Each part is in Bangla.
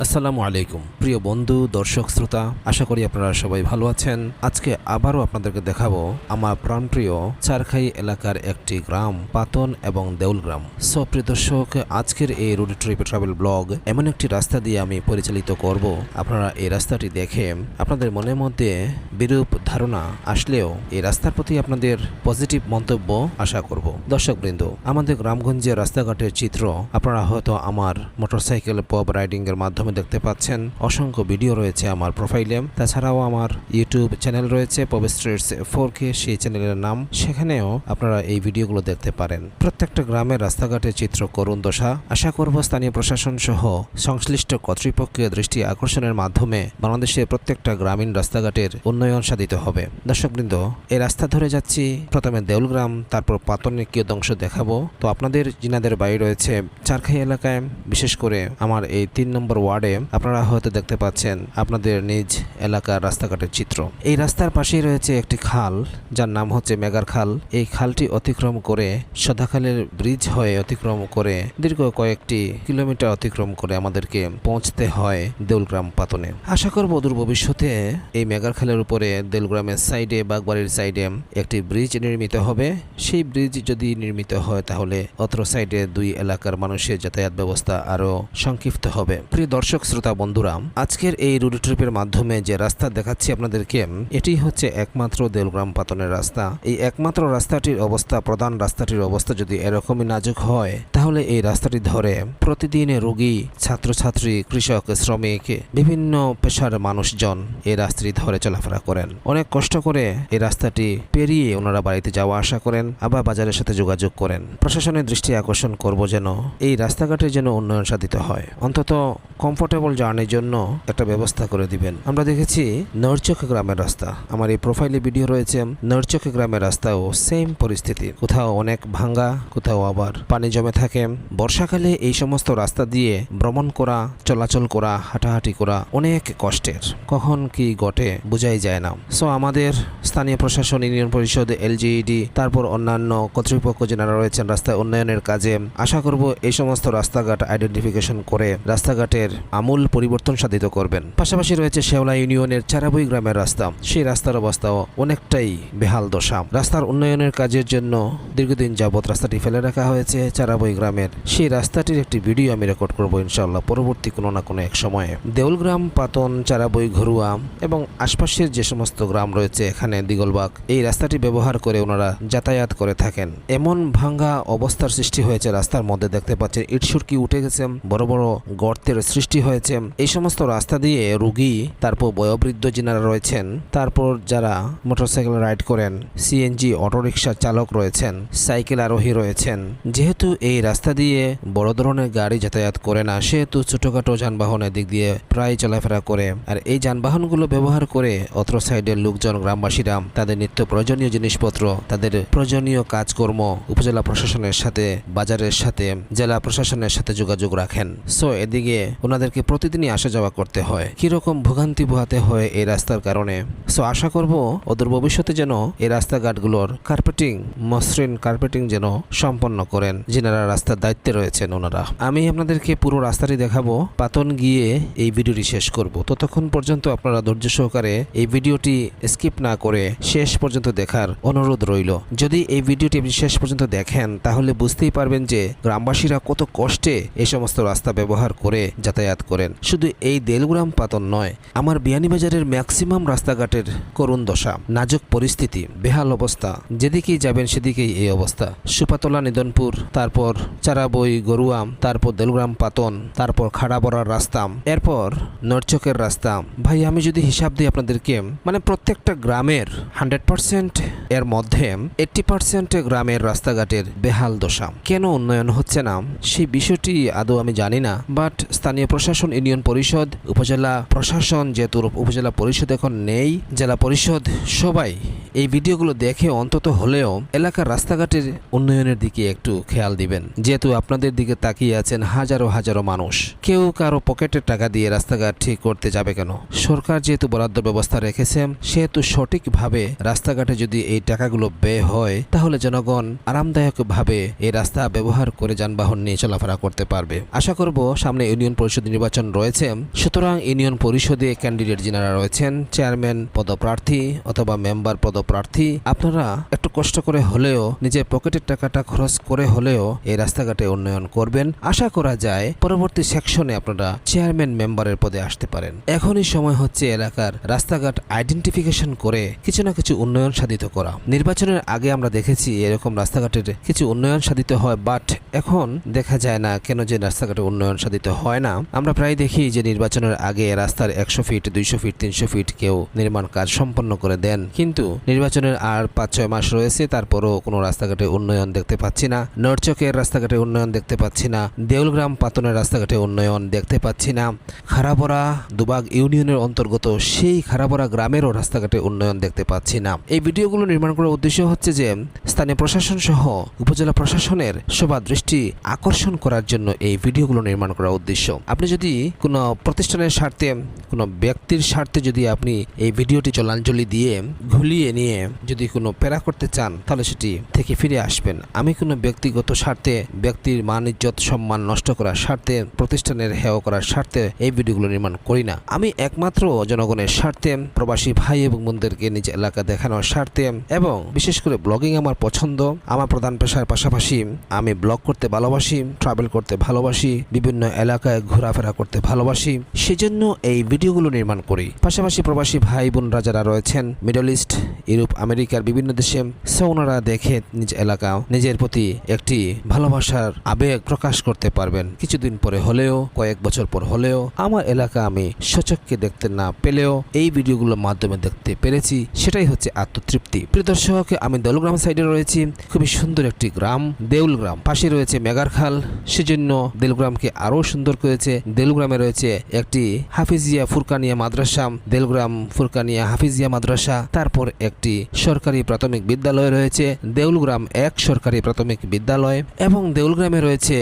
আসসালামু আলাইকুম প্রিয় বন্ধু দর্শক শ্রোতা, আশা করি আপনারা সবাই ভালো আছেন। আজকে আবারও আপনাদেরকে দেখাবো আমার প্রাণপ্রিয় চারখাই এলাকার একটি গ্রাম পাতন এবং দেউল গ্রাম। সো প্রিয় দর্শক, আজকের এই রোড ট্রিপ ট্রাভেল ব্লগ এমন একটি রাস্তা দিয়ে আমি পরিচালিত করব। আপনারা এই রাস্তাটি দেখে আপনাদের মনের মধ্যে বিরূপ ধারণা আসলেও এই রাস্তার প্রতি আপনাদের পজিটিভ মন্তব্য আশা করব। দর্শকবৃন্দ, আমাদের গ্রামগঞ্জের রাস্তাঘাটের চিত্র আপনারা হয়তো আমার মোটরসাইকেল পব রাইডিং এর মাধ্যমে দেখতে পাচ্ছেন। অসংখ্য ভিডিও রয়েছে আমার প্রোফাইলে, তাছাড়াও আমার ইউটিউব চ্যানেল রয়েছে পব স্ট্রিটস 4K, সেই চ্যানেলের নাম, সেখানেও আপনারা এই ভিডিওগুলো দেখতে পারেন। প্রত্যেকটা গ্রামের রাস্তাঘাটের চিত্র করুণ দশা। আশা করব স্থানীয় প্রশাসন সহ সংশ্লিষ্ট কর্তৃপক্ষের দৃষ্টি আকর্ষণের মাধ্যমে বাংলাদেশের প্রত্যেকটা গ্রামীণ রাস্তাঘাটের উন্নয়ন সাধিত হবে। দর্শকবৃন্দ, এই রাস্তা ধরে যাচ্ছি, প্রথমে দেউলগ্রাম, তারপর পাতনের কিয়দংশ দেখাবো। তো আপনাদের যিনাদের বাড়ি রয়েছে চারখাই এলাকায়, বিশেষ করে আমার এই 3 নম্বর ওয়ার্ডে আপনারা হয়তো দেখতে পাচ্ছেন আপনাদের নিজ এলাকার রাস্তাঘাটের চিত্র। এই রাস্তার পাশেই রয়েছে একটি খাল, যার নাম হচ্ছে মেগার খাল। এই খালটি অতিক্রম করে সদাখালের ব্রিজ হয়ে অতিক্রম করে দীর্ঘ কয়েকটি কিলোমিটার অতিক্রম করে আমাদেরকে পৌঁছতে হয় দেউলগ্রাম পাতনে। আশা করব দূর ভবিষ্যতে এই মেগার খালের উপরে দেউলগ্রামের সাইডে বাগবাড়ির সাইডে একটি ব্রিজ নির্মিত হবে। সেই ব্রিজ যদি নির্মিত হয় তাহলে অত্র সাইডে দুই এলাকার মানুষের যাতায়াত ব্যবস্থা আরো সংক্ষিপ্ত হবে। প্রিয় দর্শক শ্রোতা বন্ধুরা, আজকের এই রোড ট্রিপের মাধ্যমে যে রাস্তা দেখাচ্ছি আপনাদেরকে, এটি হচ্ছে একমাত্র দেউলগ্রাম পাতনের রাস্তা। এই একমাত্র রাস্তাটির অবস্থা, প্রধান রাস্তাটির অবস্থা যদি এরকমই নাজুক হয়, তাহলে এই রাস্তাটি ধরে প্রতিদিন রোগী, ছাত্রছাত্রী, কৃষক, শ্রমিক, বিভিন্ন পেশার মানুষজন এই রাস্তাটি ধরে চলাফেরা করেন। অনেক কষ্ট করে এই রাস্তাটি পেরিয়ে ওনারা বাড়িতে যাওয়া আসা করেন, আবার বাজারের সাথে যোগাযোগ করেন। প্রশাসনের দৃষ্টি আকর্ষণ করব যেন এই রাস্তাঘাটের যেন উন্নয়ন সাধিত হয়, অন্তত কমফোর্টেবল জার্নির জন্য একটা ব্যবস্থা করে দিবেন। আমরা দেখেছি নরচক গ্রামের রাস্তা, আমার এই প্রোফাইলে ভিডিও রয়েছে। নরচক গ্রামের রাস্তাও সেম পরিস্থিতি, কোথাও অনেক ভাঙ্গা, কোথাও আবার পানি জমে থাকে। বর্ষাকালে এই সমস্ত রাস্তা দিয়ে ভ্রমণ করা, চলাচল করা, হাঁটাহাঁটি করা অনেক কষ্টের, কখন কি ঘটে বোঝাই যায় না। সো আমাদের স্থানীয় প্রশাসন, ইউনিয়ন পরিষদ, এলজিইডি, তারপর অন্যান্য কর্তৃপক্ষ যারা রয়েছেন রাস্তা উন্নয়নের কাজে, আশা করব এই সমস্ত রাস্তাঘাট আইডেন্টিফিকেশন করে রাস্তাঘাটের আমূল পরিবর্তন সাধিত করবেন। পাশাপাশি রয়েছে শেওলা ইউনিয়নের চারাবই গ্রামের রাস্তা, সেই রাস্তার অবস্থাও অনেকটাই বেহাল দশা। রাস্তার উন্নয়নের কাজের জন্য দীর্ঘদিন যাবৎ রাস্তাটি ফেলে রাখা হয়েছে চারাবই গ্রামের। সেই রাস্তাটির একটি ভিডিও আমি রেকর্ড করবো ইনশাআল্লাহ পরবর্তী কোনো না কোনো এক সময়ে। দেউলগ্রাম, পাতন, চারাবই, ঘরুয়া এবং আশপাশের যে সমস্ত গ্রাম রয়েছে এখানে দিগলবাগ, এই রাস্তাটি ব্যবহার করে ওনারা যাতায়াত করে থাকেন। এমন ভাঙ্গা অবস্থার সৃষ্টি হয়েছে রাস্তার মধ্যে, দেখতে পাচ্ছেন ইট সুরকি উঠে গেছে, বড় বড় গর্তের সৃষ্টি হয়েছে। এই সমস্ত রাস্তা দিয়ে রোগী, তারপর বয়োবৃদ্ধ যিনারা রয়েছেন, তারপর যারা মোটরসাইকেল রাইড করেন, সিএনজি অটোরিকশা চালক রয়েছেন, সাইকেল আরোহী রয়েছেন, যেহেতু এই রাস্তা দিয়ে বড় ধরনের গাড়ি যাতায়াত করে না, সেহেতু ছোটখাটো যানবাহনের দিক দিয়ে প্রায় চলাফেরা করে। আর এই যানবাহনগুলো ব্যবহার করে অত্র সাইডের লোকজন, গ্রামবাসীরা তাদের নিত্য প্রয়োজনীয় জিনিসপত্র, তাদের প্রয়োজনীয় কাজকর্ম উপজেলা প্রশাসনের সাথে, বাজারের সাথে, জেলা প্রশাসনের সাথে যোগাযোগ রাখেন। সো এদিকে ওনাদেরকে প্রতিদিনই আসা যাওয়া করতে হয়, কিরকম ভোগান্তি পোহাতে হয় এই রাস্তার কারণে। সো আশা করব অদূর ভবিষ্যতে যেন এই রাস্তাঘাটগুলোর কার্পেটিং, মসৃণ কার্পেটিং যেন সম্পন্ন করেন যিনারা রাস্তার দায়িত্বে রয়েছেন ওনারা। আমি আপনাদেরকে পুরো রাস্তাটি দেখাবো, পাতন গিয়ে এই ভিডিওটি শেষ করব। ততক্ষণ পর্যন্ত আপনারা ধৈর্য সহকারে এই ভিডিওটি স্কিপ না করে শেষ পর্যন্ত দেখার অনুরোধ রইল। যদি এই ভিডিওটি আপনি শেষ পর্যন্ত দেখেন তাহলে বুঝতেই পারবেন যে গ্রামবাসীরা কত কষ্টে এই সমস্ত রাস্তা ব্যবহার করে যাতায়াত করেন। শুধু এই দেউলগ্রাম পাতন নয়, আমার বিয়ানীবাজারের ম্যাক্সিমাম রাস্তাঘাটের করুণ দশা, নাজুক পরিস্থিতি, বেহাল অবস্থা। যেদিকেই যাবেন সেদিকেই এই অবস্থা। সুপাতলা, নিদনপুর, তারপর চারাবই, গরুয়াম, তারপর দেউলগ্রাম পাতন, তারপর খাড়াবড়ার রাস্তা, এরপর নরচকের রাস্তা। ভাই আমি যদি হিসাব দিই আপনাদেরকে, মানে প্রত্যেকটা গ্রামের 100% এর মধ্যে 80% গ্রামের রাস্তাঘাটের বেহাল দশা। কেন উন্নয়ন হচ্ছে না সেই বিষয়টি আদৌ আমি জানি না, বাট স্থানীয় প্রশাসন, ইউনিয়ন পরিষদ, উপজেলা প্রশাসন, যেহেতু উপজেলা পরিষদ এখন নেই, জেলা পরিষদ, সবাই এই ভিডিওগুলো দেখে অন্তত হলেও এলাকার রাস্তাঘাটের উন্নয়নের দিকে একটু খেয়াল দিবেন, যেহেতু আপনাদের দিকে তাকিয়ে আছেন হাজারো হাজারো মানুষ। কেউ কারো পকেটের টাকা দিয়ে রাস্তাঘাট ঠিক করতে যাবে কেন? সরকার যেহেতু বরাদ্দ ব্যবস্থা রেখেছে, সেহেতু সঠিকভাবে রাস্তাঘাটে যদি এই টাকাগুলো ব্যয় হয়, তাহলে জনগণ আরামদায়কভাবে এই রাস্তা ব্যবহার করে যানবাহন নিয়ে চলাফেরা করতে পারবে। আশা করব সামনে ইউনিয়ন পরিষদ নির্বাচন রয়েছে, সুতরাং ইউনিয়ন পরিষদে ক্যান্ডিডেট যারা রয়েছেন, চেয়ারম্যান পদপ্রার্থী অথবা মেম্বার পদপ্রার্থী, আপনারা একটু কষ্ট করে হলেও নিজের পকেটের টাকাটা খরচ করে হলেও এই রাস্তাঘাটে উন্নয়ন করবেন। আশা করা যায় পরবর্তী সেকশনে আপনারা চেয়ারম্যান মেম্বারের পদে আসতে পারেন। এখনই সময় হচ্ছে এলাকার রাস্তাঘাট আইডেন্টিফিকেশন করে কিছু না কিছু উন্নয়ন সাধিত করা। নির্বাচনের আগে আমরা দেখেছি এরকম রাস্তাঘাটের কিছু উন্নয়ন সাধিত হয়, বাট এখন দেখা যায় না কেন যে রাস্তাঘাটে উন্নয়ন সাধিত হয় না। আমরা প্রায় দেখি যে নির্বাচনের আগে রাস্তার 100 ফিট 200 ফিট 300 ফিট কেউ নির্মাণ কাজ সম্পন্ন করে দেন, কিন্তু নির্বাচনের আর 5-6 মাস রয়েছে, তারপরও কোনো রাস্তাঘাটে উন্নয়ন দেখতে পাচ্ছি না। নরচকের রাস্তাঘাটে উন্নয়ন দেখতে পাচ্ছি না, দেউলগ্রাম পাতনের রাস্তাঘাটে উন্নয়ন দেখতে পাচ্ছি না, খারাপড়া দুবাগ ইউনিয়নের অন্তর্গত সেই খারাপড়া গ্রামেরও রাস্তাঘাটে উন্নয়ন দেখতে পাচ্ছি না। এই ভিডিওগুলো নির্মাণ করার উদ্দেশ্য হচ্ছে যে স্থানীয় প্রশাসন সহ উপজেলা প্রশাসনের সবার দৃষ্টি আকর্ষণ করার জন্য এই ভিডিওগুলো নির্মাণ করার উদ্দেশ্য। আপনি যদি কোনো প্রতিষ্ঠানের স্বার্থে, কোনো ব্যক্তির স্বার্থে যদি আপনি এই ভিডিওটি চলাঞ্জলি দিয়ে ঘুলিয়ে নিয়ে যদি কোনো প্যারা করতে চান, তাহলে সেটি থেকে ফিরে আসবেন। আমি কোনো ব্যক্তিগত স্বার্থে, ব্যক্তির মান ইজ্জত সম্মান নষ্ট করার স্বার্থে, প্রতিষ্ঠানের হেয় করার স্বার্থে এই ভিডিওগুলো নির্মাণ করি না। আমি একমাত্র জনগণের স্বার্থে, প্রবাসী ভাই এবং বোনদেরকে নিজ এলাকা দেখানোর স্বার্থে, এবং বিশেষ করে ব্লগিং আমার পছন্দ। আমার প্রধান পেশার পাশাপাশি আমি ব্লগ করতে ভালোবাসি, ট্রাভেল করতে ভালোবাসি, বিভিন্ন এলাকায় ঘোরাফেরা করতে ভালোবাসি, সেজন্য এই ভিডিওগুলো নির্মাণ করি। পাশাপাশি প্রবাসী ভাই বোনরা যারা রয়েছেন মিডল ইস্ট, ইউরোপ, আমেরিকার বিভিন্ন দেশে, ওনারা দেখে নিজ এলাকা, নিজের প্রতি একটি ভালোবাসার আবেগ প্রকাশ করতে পারবেন। কিছুদিন পরে হলেও, কয়েক বছর পর হলেও আমার এলাকা আমি সচক্ষে দেখতে না পেলেও এই ভিডিওগুলোর মাধ্যমে দেখতে পেরেছি, সেটাই হচ্ছে আত্মতৃপ্তি। প্রিয় দর্শক, আমি দেউলগ্রাম সাইডে রয়েছি, খুবই সুন্দর একটি গ্রাম দেউলগ্রাম। পাশে রয়েছে মেগারখাল, সেজন্য দেউলগ্রামকে আরো সুন্দর করেছে। দেউলগ্রামে রয়েছে একটি হাফিজিয়া ফুরকানিয়া মাদ্রাসা, দেউলগ্রাম ফুরকানিয়া হাফিজিয়া মাদ্রাসা, তারপর একটি সরকারি প্রাথমিক বিদ্যালয় রয়েছে, দেউলগ্রাম 1 সরকারি প্রাথমিক বিদ্যালয়, এবং দেউলগ্রামে রয়েছে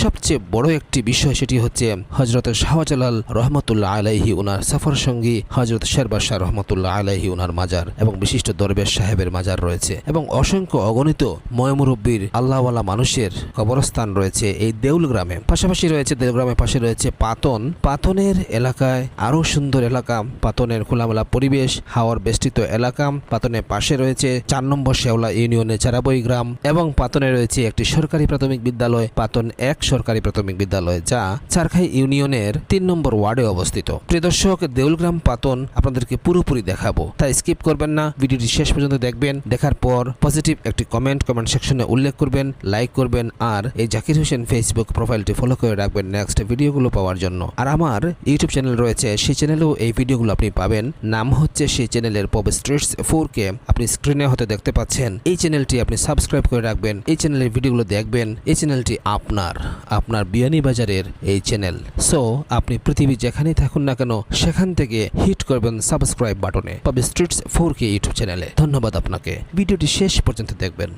সবচেয়ে বড় একটি বিষয়, সেটি হচ্ছে হযরত শাহজালাল রহমতুল্লাহ আলাইহি উনার সফর সঙ্গী হযরত শেরবাহ শাহ রহমতুল্লাহ আলাইহি উনার মাজার এবং বিশিষ্ট দরবেশ সাহেবের মাজার রয়েছে, এবং অসংখ্য অগণিত ময়মুরব্বীর আল্লাহওয়ালা মানুষের কবরস্থান রয়েছে এই দেউলগ্রামে। পাশাপাশি রয়েছে দেউলগ্রামের পাশে রয়েছে পাতন। পাতনের এলাকায় আরো সুন্দর এলাকা, পাতনের খোলামেলা পরিবেশ, হাওয়ার বেষ্টিত এলাকা। পাতনের পাশে রয়েছে 4 নম্বর শেওলা ইউনিয়নের চারাবই গ্রাম, এবং পাতনে রয়েছে একটি সরকারি প্রাথমিক বিদ্যালয়, পাতন 1 সরকারি প্রাথমিক বিদ্যালয়, যা চারখাই ইউনিয়নের 3 নম্বর ওয়ার্ডে অবস্থিত। প্রিয় দর্শক, দেউলগ্রাম পাতন আপনাদেরকে পুরোপুরি দেখাবো, তাই স্কিপ করবেন না, ভিডিওটি শেষ পর্যন্ত দেখবেন। দেখার পর পজিটিভ একটি কমেন্ট সেকশনে উল্লেখ করবেন, লাইক করবেন, আর এই জাকির হোসেন ফেসবুক প্রোফাইলটি ফলো করে রাখবেন নেক্সট ভিডিওগুলো পাওয়ার জন্য। আর আমার ইউটিউব চ্যানেল রয়েছে, সেই চ্যানেলেও এই ভিডিওগুলো আপনি পাবেন। নাম হচ্ছে সেই চ্যানেলের পব স্ট্রিটস 4কে, আপনি স্ক্রিনে হতে দেখতে পাচ্ছেন। এই চ্যানেলটি আপনি সাবস্ক্রাইব করে রাখবেন, এই চ্যানেলের ভিডিওগুলো দেখবেন। এই চ্যানেলটি আপনার বিয়ানীবাজারের এই চ্যানেল। সো আপনি পৃথিবী যেখানেই থাকুন না কেন, সেখান থেকে হিট করবেন সাবস্ক্রাইব বাটনে পব স্ট্রিটস 4কে ইউটিউব চ্যানেলে। ধন্যবাদ আপনাকে, ভিডিওটি শেষ পর্যন্ত দেখবেন।